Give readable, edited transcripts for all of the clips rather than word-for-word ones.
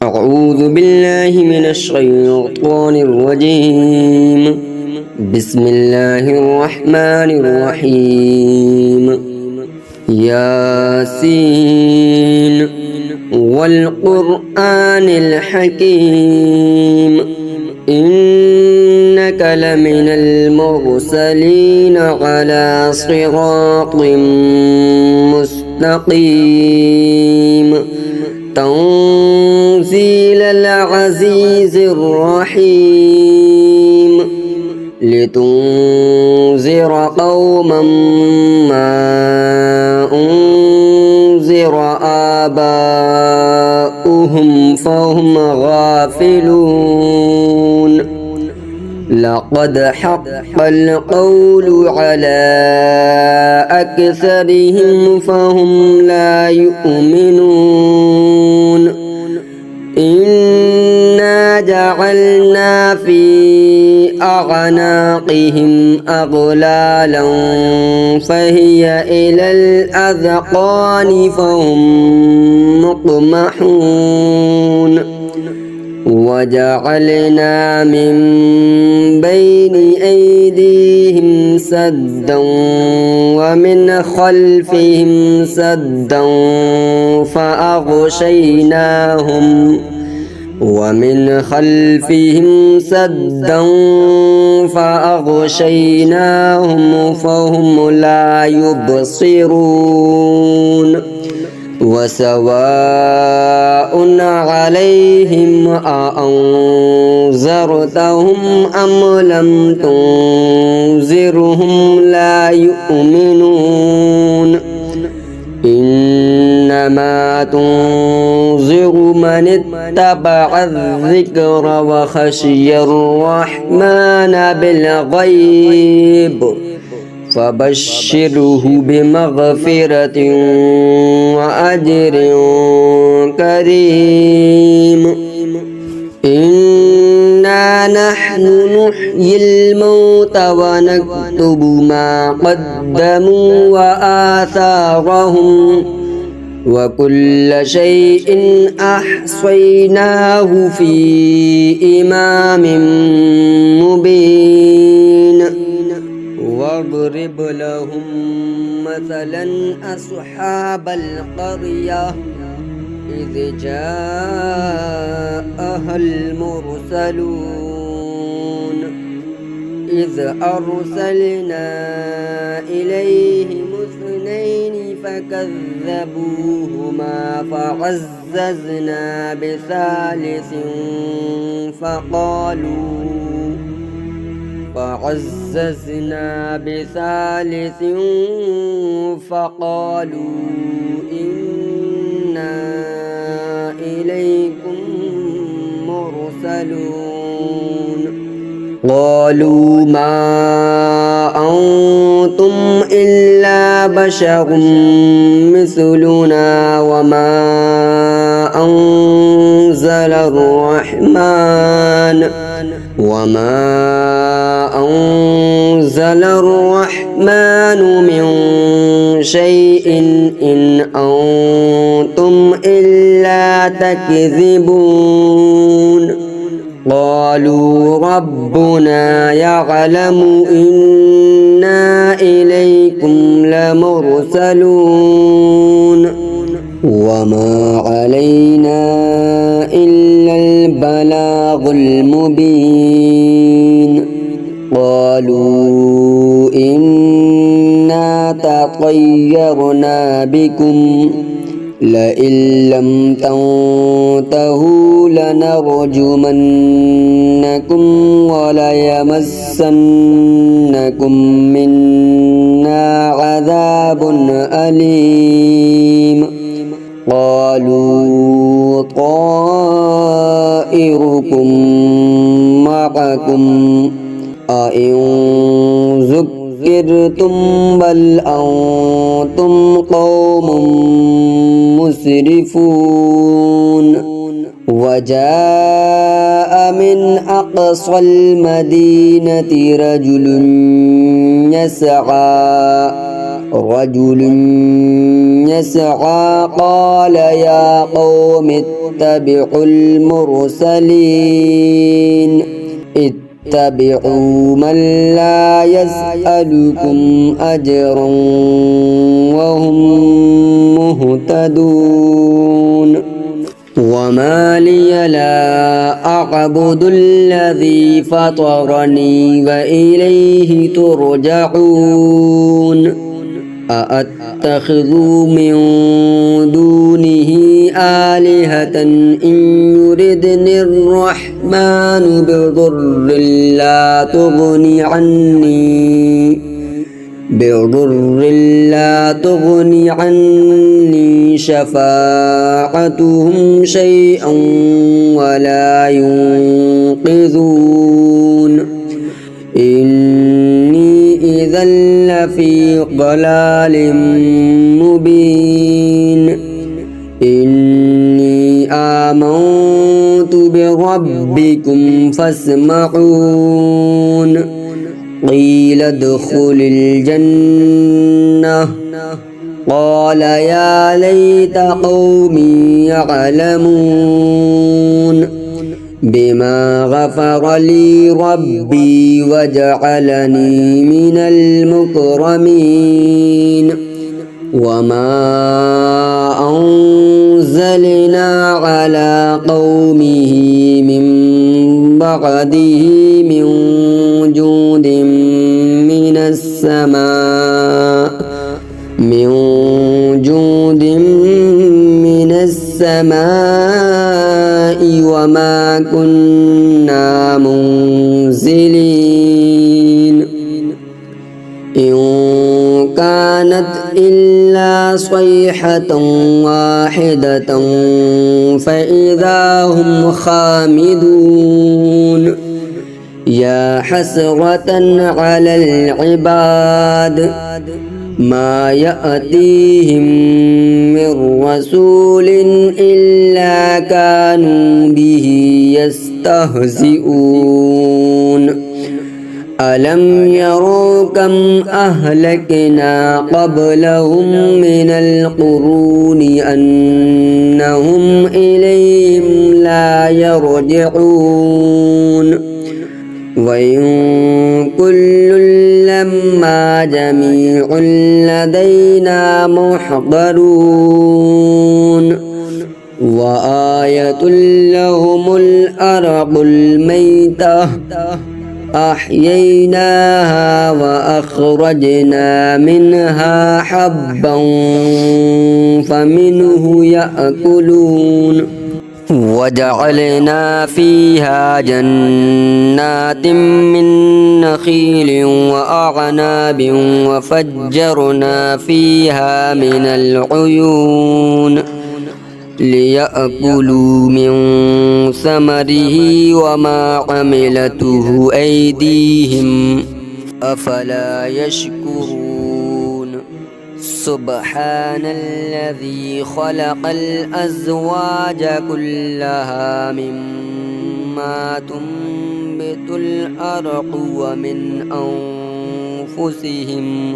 أعوذ بالله من الشيطان الرجيم. بسم الله الرحمن الرحيم. ياسين والقرآن الحكيم إنك لمن المرسلين على صراط مستقيم تنزيل العزيز الرحيم لتنذر قوما ما أنذر آباؤهم فهم غافلون لقد حق القول على أكثرهم فهم لا يؤمنون إنا جعلنا في أعناقهم أغلالا فهي إلى الأذقان فهم مقمحون وجعلنا من بين أيديهم سدا ومن خلفهم سدا فأغشيناهم فهم لا يبصرون وسواء عليهم أأنذرتهم أم لم تنذرهم لا يؤمنون إنما تنذر من اتبع الذكر وخشي الرحمن بالغيب فبشره بمغفرة وأجر كريم إنا نحن نحيي الموتى ونكتب ما قدموا وآثارهم وكل شيء أحصيناه في إمام مبين واضرب لهم مثلا أصحاب القرية إذ جاءها المرسلون إذ أرسلنا إليهم اثنين فكذبوهما فعززنا بثالث فقالوا إنا إليكم مرسلون قالوا ما أنتم إلا بشر مثلنا وما أنزل الرحمن من شيء إن أنتم إلا تكذبون قالوا ربنا يعلم إنا إليكم لمرسلون وما علينا إلا البلاغ المبين قالوا إنا تطيرنا بكم لئن لم تنتهوا لنرجمنكم وليمسنكم منا عذاب أليم قالوا طائركم معكم أئن ذكرتم بل أنتم قوم مسرفون وجاء من أقصى المدينة رجل يسعى رجل يسعى قال يا قوم اتبعوا المرسلين اتبعوا من لا يسألكم أجرا وهم مهتدون وما لي لا أعبد الذي فطرني وإليه ترجعون أأتخذ من دونه آلهة إن يردني الرحمن بضر لا تغني عني شفاعتهم شيئا ولا ينقذون إني إذا لفي ضلال مبين إني آمنت بربكم فاسمعون قيل ادخل الجنة قال يا ليت قومي يعلمون بما غفر لي ربي وجعلني من المكرمين وما أنزلنا على قومه من بعده من جود من السماء وما كنا منزلين إن كانت إلا صيحة واحدة فإذا هم خامدون يا حسرة على العباد ما يأتيهم من رسول إلا كانوا به يستهزئون ألم يروا كم أهلكنا قبلهم من القرون أنهم إليهم لا يرجعون وإن كل لما جميع لدينا محضرون وآية لهم الأرض الميتة أحييناها وأخرجنا منها حبا فمنه يأكلون وجعلنا فيها جنات من نخيل وأعناب وفجرنا فيها من العيون ليأكلوا من ثمره وما عملته أيديهم أفلا يشكرون سبحان الذي خلق الأزواج كلها مما تنبت الأرض ومن أنفسهم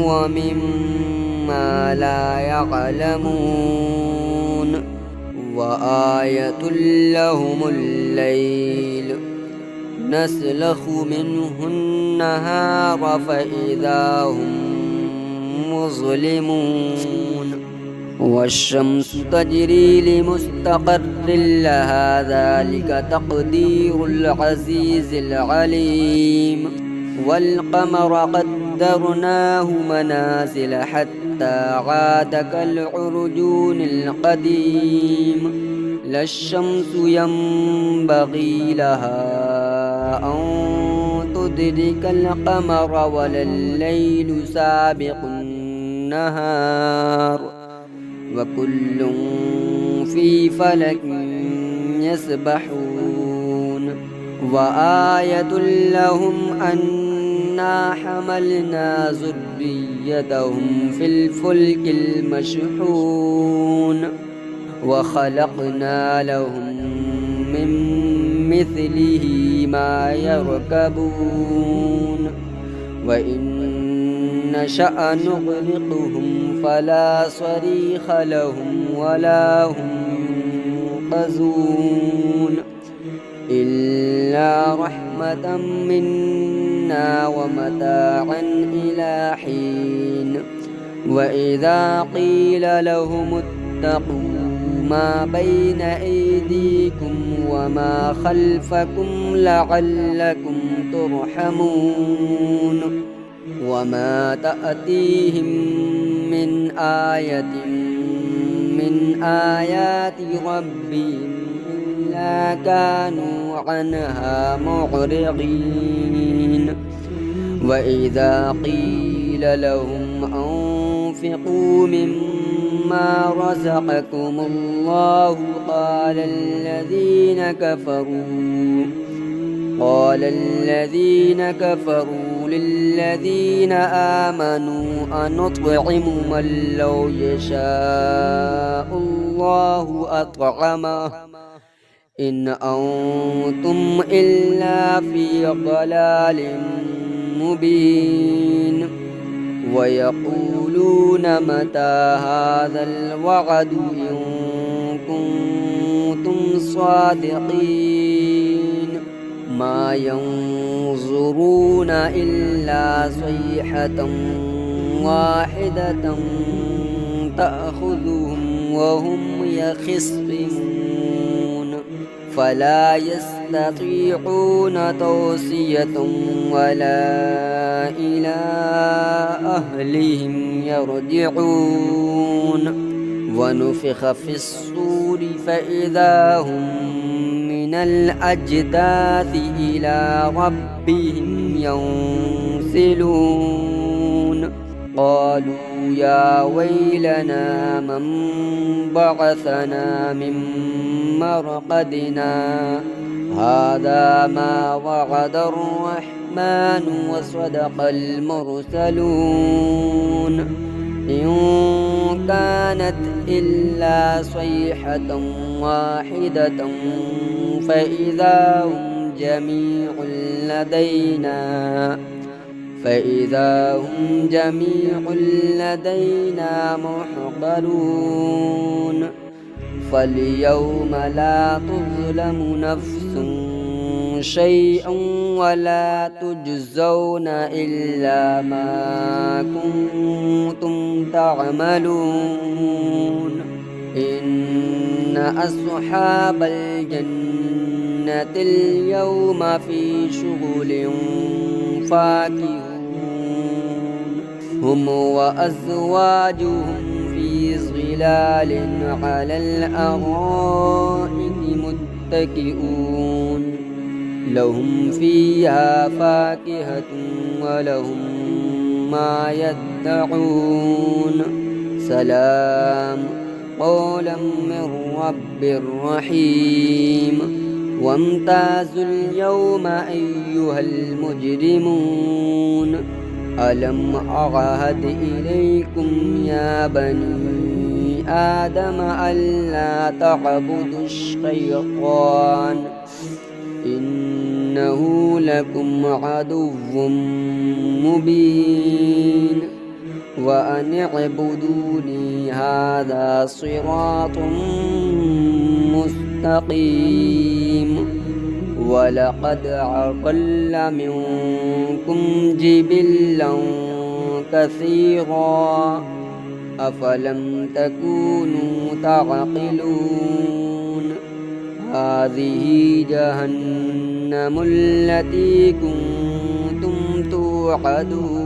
ومما لا يعلمون وآية لهم الليل نسلخ منه النهار فإذا هم مظلمون والشمس تجري لمستقر لها ذلك تقدير العزيز العليم والقمر قدرناه منازل حتى عاد كالعرجون القديم لا الشمس ينبغي لها أن تدرك القمر ولا الليل سابق النهار وكل في فلك يسبحون وآية لهم أنا حملنا ذريتهم في الفلك المشحون وخلقنا لهم من مثله ما يركبون وإن نشأ نغرقهم فلا صريخ لهم ولا هم ينقذون إلا رحمة منا ومتاعا إلى حين وإذا قيل لهم اتقوا ما بين أيديكم وما خلفكم لعلكم ترحمون وما تأتيهم من آية من آيات ربهم إلا كانوا عنها معرضين وإذا قيل لهم أنفقوا مما رزقكم الله قال الذين كفروا للذين آمنوا أنطعم من لو يشاء الله أطعمه إن أنتم إلا في ضلال مبين ويقولون متى هذا الوعد إن كنتم صادقين ما ينظرون إلا صيحة واحدة تأخذهم وهم يخصمون فلا يستطيعون توصية ولا إلى أهلهم يرجعون ونفخ في الصور فإذا هم من الأجداث إلى ربهم ينسلون قالوا يا ويلنا من بعثنا من مرقدنا هذا ما وعد الرحمن وصدق المرسلون إن كانت إلا صيحة واحدة فإذا هم جميع لدينا محضرون فاليوم لا تظلم نفس شيئا ولا تجزون إلا ما كنتم تعملون إن أصحاب الجنة اليوم في شغل فاكهون هم وأزواجهم في ظلال على الأرائك متكئون لهم فيها فاكهة ولهم ما يدعون سلام قولا من رب رحيم وامتازوا اليوم أيها المجرمون ألم أعهد إليكم يا بني آدم ألا تعبدوا الشيطان إنه لكم عدو مبين وأن اعبدوني هذا صراط مستقيم ولقد أضل منكم جبلا كثيرا أفلم تكونوا تعقلون هذه جهنم التي كنتم توعدون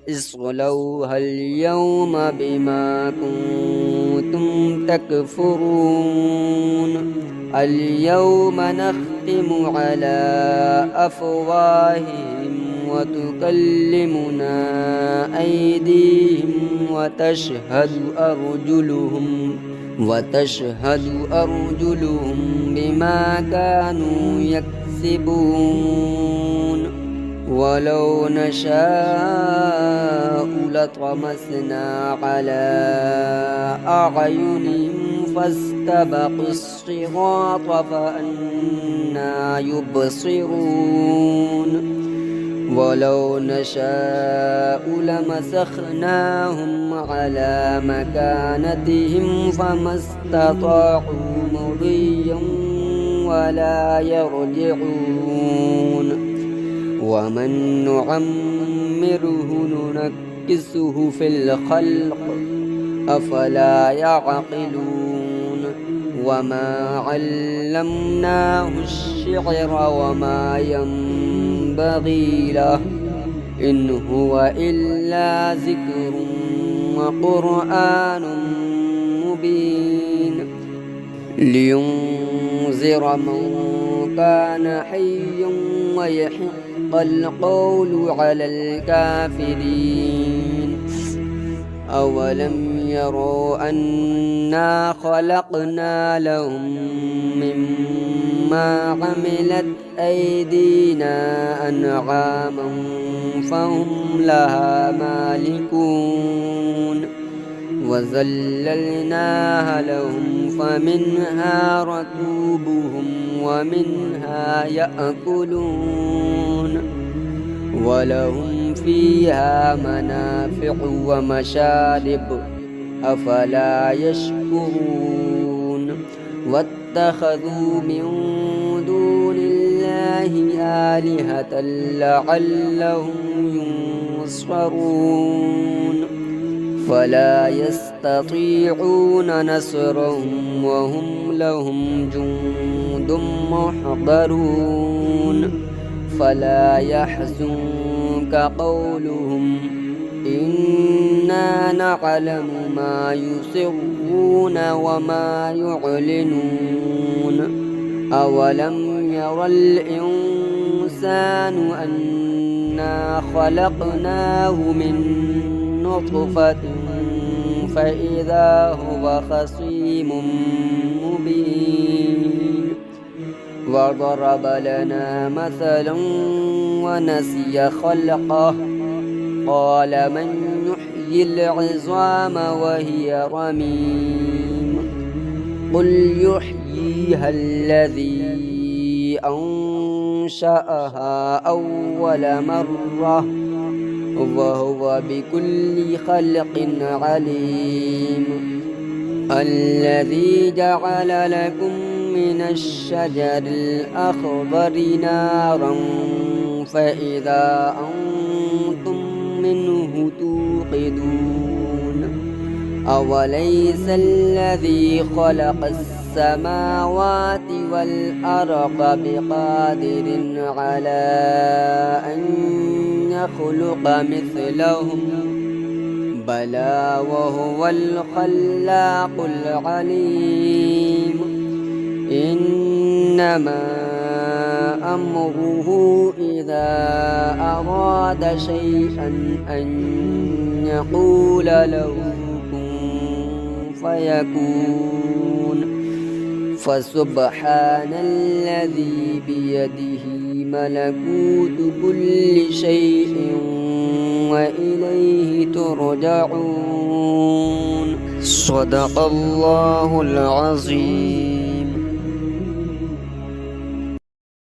اصلوها اليوم بما كنتم تكفرون اليوم نختم على أفواههم وتكلمنا أيديهم وتشهد أرجلهم بما كانوا يكسبون ولو نشاء لطمسنا على أعينهم فاستبقوا الصراط فأنى يبصرون ولو نشاء لمسخناهم على مكانتهم فما استطاعوا مضيا ولا يرجعون ومن نعمره ننكسه في الخلق أفلا يعقلون وما علمناه الشعر وما ينبغي له إن هو إلا ذكر وقرآن مبين لينذر من كان حيا ويحق القول على الكافرين أولم يروا أنا خلقنا لهم مما عملت أيدينا أنعاما فهم لها مالكون وذللناها لهم فمنها ركوبهم ومنها يأكلون ولهم فيها منافع ومشارب أفلا يشكرون واتخذوا من دون الله آلهة لعلهم ينصرون فلا يستطيعون نصرهم وهم لهم جند محضرون فلا يحزنك قولهم إنا نعلم ما يسرون وما يعلنون أولم ير الإنسان أنا خلقناه من نطفة فإذا هو خصيم مبين وضرب لنا مثلا ونسي خلقه قال من يحيي العظام وهي رميم قل يحييها الذي أنشأها أول مرة وهو بكل خلق عليم الذي جعل لكم من الشجر الأخضر نارا فإذا أنتم منه توقدون أوليس الذي خلق السماوات والأرض بقادر على أن يخلق مثلهم بلى وهو الخلاق العليم إنما أمره إذا أراد شيئا أن يقول له كن فيكون فسبحان الذي بيده ملكوت كل شيء وإليه ترجعون صدق الله العظيم.